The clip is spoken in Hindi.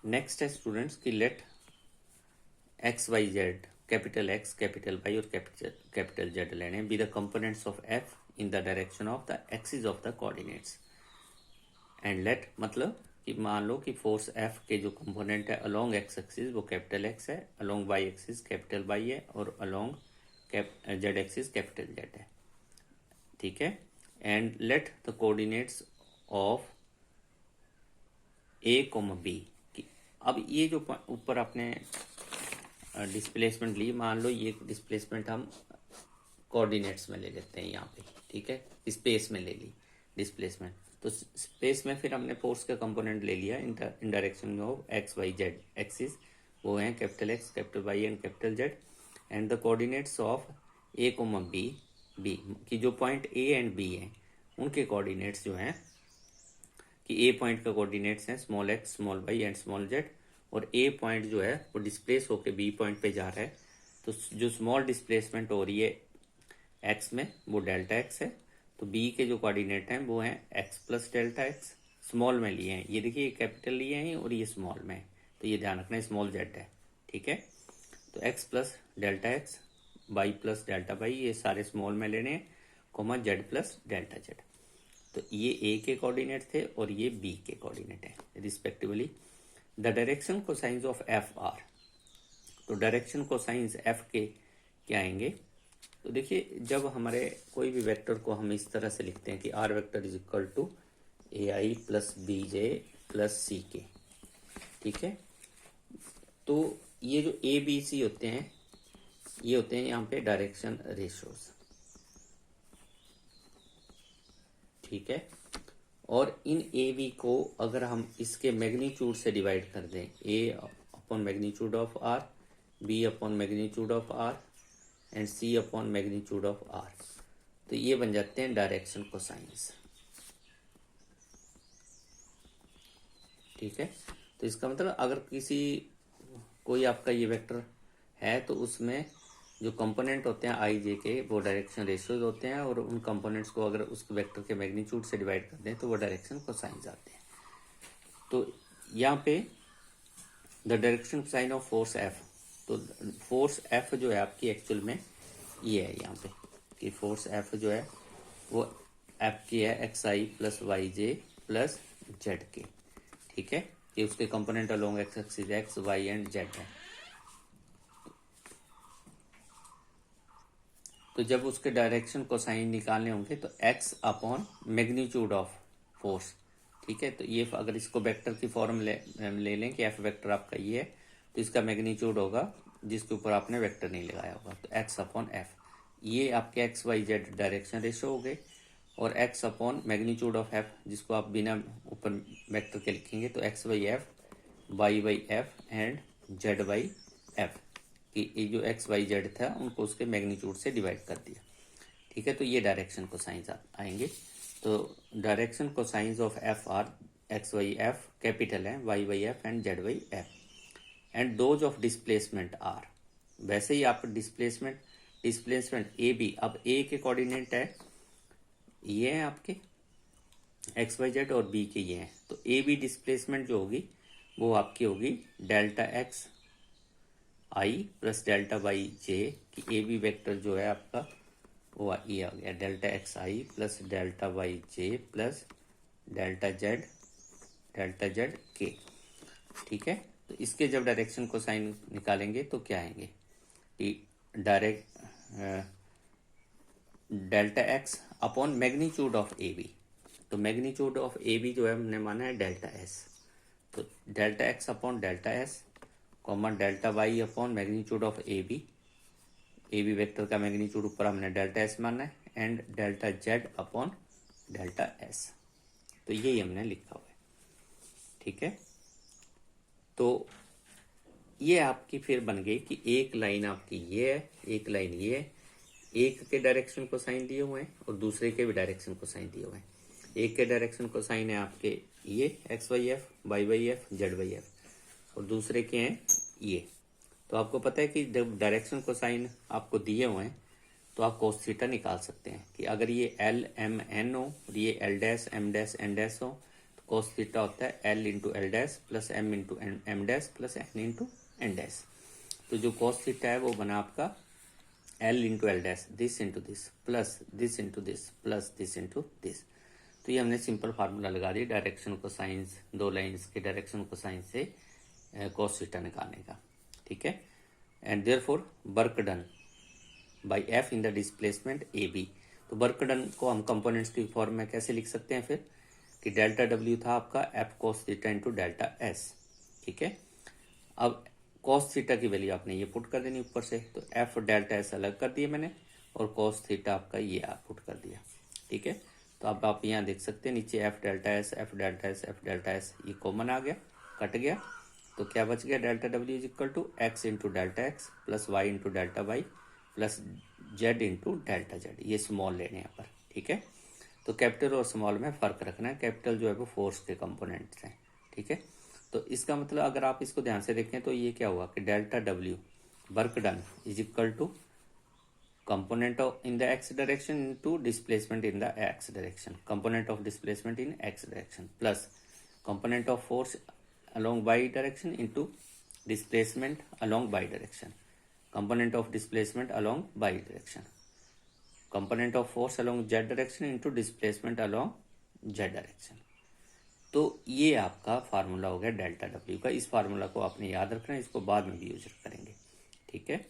नेक्स्ट है स्टूडेंट्स कि let X Y Z, capital X, capital Y और कैपिटल जेड लेने be the components of F in the direction of the axis of the coordinates. And let मतलब कि मान लो कि फोर्स एफ के जो कंपोनेंट है अलोंग एक्स एक्सिस वो कैपिटल एक्स है, along Y axis capital Y है और along Z axis capital Z है। ठीक है। And let the coordinates of A comma B. अब ये जो ऊपर आपने डिस्प्लेसमेंट ली, मान लो ये डिस्प्लेसमेंट हम कोऑर्डिनेट्स में ले लेते हैं यहाँ पे। ठीक है, स्पेस में ले ली डिस्प्लेसमेंट, तो स्पेस में फिर हमने फोर्स का कंपोनेंट ले लिया in direction of X Y Z axis, वो हैं capital X, capital Y and capital Z. And the coordinates of A comma B, B की जो पॉइंट ए एंड बी हैं उनके कोऑर्डिनेट्स जो हैं कि ए पॉइंट का कोऑर्डिनेट्स हैं small X, small Y and small Z, और ए पॉइंट जो है वो डिस्प्लेस होकर बी पॉइंट पे जा रहा है। तो जो स्मॉल डिस्प्लेसमेंट हो रही है एक्स में वो डेल्टा एक्स है, तो बी के जो कोऑर्डिनेट हैं वो हैं x plus delta x, small में लिए हैं। ये देखिए कैपिटल लिए हैं और ये स्मॉल में है, तो ये ध्यान रखना स्मॉल जेड है। ठीक है, तो X plus delta X, Y plus delta Y, ये सारे स्मॉल में लेने हैं, comma Z plus delta Z. तो ये ए के कोऑर्डिनेट थे और ये बी के कोऑर्डिनेट है respectively. The direction cosines of F are, तो डायरेक्शन कोसाइंस एफ के क्या आएंगे? तो देखिए जब हमारे कोई भी वेक्टर को हम इस तरह से लिखते हैं कि R vector is equal to A I plus B J plus C K. ठीक है, तो ये जो ए बी सी होते हैं ये होते हैं यहाँ पे डायरेक्शन रेशियोज। ठीक है, और इन ए बी को अगर हम इसके मैग्नीट्यूड से डिवाइड कर दें, A upon magnitude of R, B upon magnitude of R and C upon magnitude of R, तो ये बन जाते हैं डायरेक्शन कोसाइंस। ठीक है, तो इसका मतलब अगर कोई आपका ये वेक्टर है तो उसमें जो कंपोनेंट होते हैं आई जे के वो डायरेक्शन रेशियोज होते हैं, और उन कंपोनेंट्स को अगर उस वेक्टर के मैग्नीट्यूड से डिवाइड कर दें तो वो डायरेक्शन कोसाइंस आते हैं। तो यहाँ पे the direction cosine of force F, तो फोर्स एफ जो है आपकी एक्चुअल में ये है यहाँ पे कि फोर्स एफ जो है वो एफ की है X I plus Y J plus Z K. ठीक है, कि उसके component along X axis X Y and Z है। तो जब उसके डायरेक्शन कोसाइन निकालने होंगे तो X upon magnitude of force. ठीक है, तो ये अगर इसको वेक्टर की फॉर्म ले लें कि एफ वेक्टर आपका ये है, तो इसका मैग्नीट्यूड होगा जिसके ऊपर आपने वेक्टर नहीं लगाया होगा, तो एक्स अपॉन एफ, ये आपके X Y Z direction ratio हो गए, और X upon magnitude of F जिसको आप बिना ऊपर वेक्टर के लिखेंगे तो X Y F, Y Y F and Z Y F, कि ये जो एक्स वाई जेड था उनको उसके मैग्नीट्यूड से डिवाइड कर दिया। ठीक है, तो ये डायरेक्शन कोसाइंस आएंगे। तो direction cosines of F R X Y F capital है, Y Y F and Z Y F, and those of displacement R. वैसे ही आप डिस्प्लेसमेंट ए बी, अब ए के कोऑर्डिनेट है ये है आपके एक्स वाई जेड और बी के ये हैं, तो ए बी डिस्प्लेसमेंट जो होगी वो आपकी होगी delta x I plus delta Y जे, की ए बी वेक्टर जो है आपका वो ये आ गया delta x I plus delta Y J plus delta Z K. ठीक है, तो इसके जब डायरेक्शन को साइन निकालेंगे तो क्या आएंगे कि direct delta X upon magnitude of A B, तो मैग्नीट्यूड ऑफ ए बी जो है हमने माना है डेल्टा एस, तो delta X upon delta S comma delta Y upon magnitude of A B vector का मैग्नीट्यूड ऊपर हमने डेल्टा एस माना है, and delta Z upon delta S, तो यही हमने लिखा हुआ है। ठीक है, तो ये आपकी फिर बन गई कि एक लाइन आपकी ये है, एक लाइन ये है, एक के डायरेक्शन को साइन दिए हुए हैं और दूसरे के भी डायरेक्शन को साइन दिए हुए हैं। एक के डायरेक्शन को साइन है आपके ये X Y F, Y Y F, Z Y F, और दूसरे के हैं ये। तो आपको पता है कि जब डायरेक्शन को साइन आपको दिए हुए हैं तो आप कोस थीटा निकाल सकते हैं कि अगर ये एल एम एन हो और ये L dash M dash N dash हो तो कॉस थीटा होता है L into L dash plus M into M dash plus N into N dash. तो जो कॉस थीटा है वो बना आपका L into L dash this into this plus this into this plus this into this. तो ये हमने सिंपल फार्मूला लगा दी डायरेक्शन को साइंस, दो लाइंस के डायरेक्शन को साइंस से कॉस थीटा निकालने का, ठीक है। And therefore work done by F in the displacement A B. तो वर्क डन को हम कंपोनेंट्स की फॉर्म में कैसे लिख सकते हैं फिर कि डेल्टा डब्ल्यू था आपका F cos theta into delta S, ठीक है। अब कॉस थीटा की वैल्यू आपने ये पुट कर देनी ऊपर से, तो एफ डेल्टा एस अलग कर दिए मैंने और कॉस थीटा आपका ये आप पुट कर दिया, ठीक है। तो अब आप यहाँ देख सकते हैं नीचे F delta S F delta S F delta S ये कॉमन आ गया, कट गया, तो क्या बच गया delta W is equal to X into delta X plus Y into delta Y plus Z into delta Z. ये स्मॉल लेने यहाँ पर, ठीक है। तो कैपिटल और स्मॉल में फर्क रखना है, कैपिटल जो है वो फोर्स के कंपोनेंट्स हैं, ठीक है। तो इसका मतलब अगर आप इसको ध्यान से देखें तो ये क्या हुआ कि delta W work done is equal to component of in the X direction into displacement in the X direction, component of displacement in X direction plus component of force along y direction into displacement along y direction, component of displacement along y direction, component of force along z direction into displacement along z direction। तो ये आपका फार्मूला हो गया डेल्टा डब्ल्यू का। इस फार्मूला को आपने याद रखना है, इसको बाद में भी यूज करेंगे, ठीक है।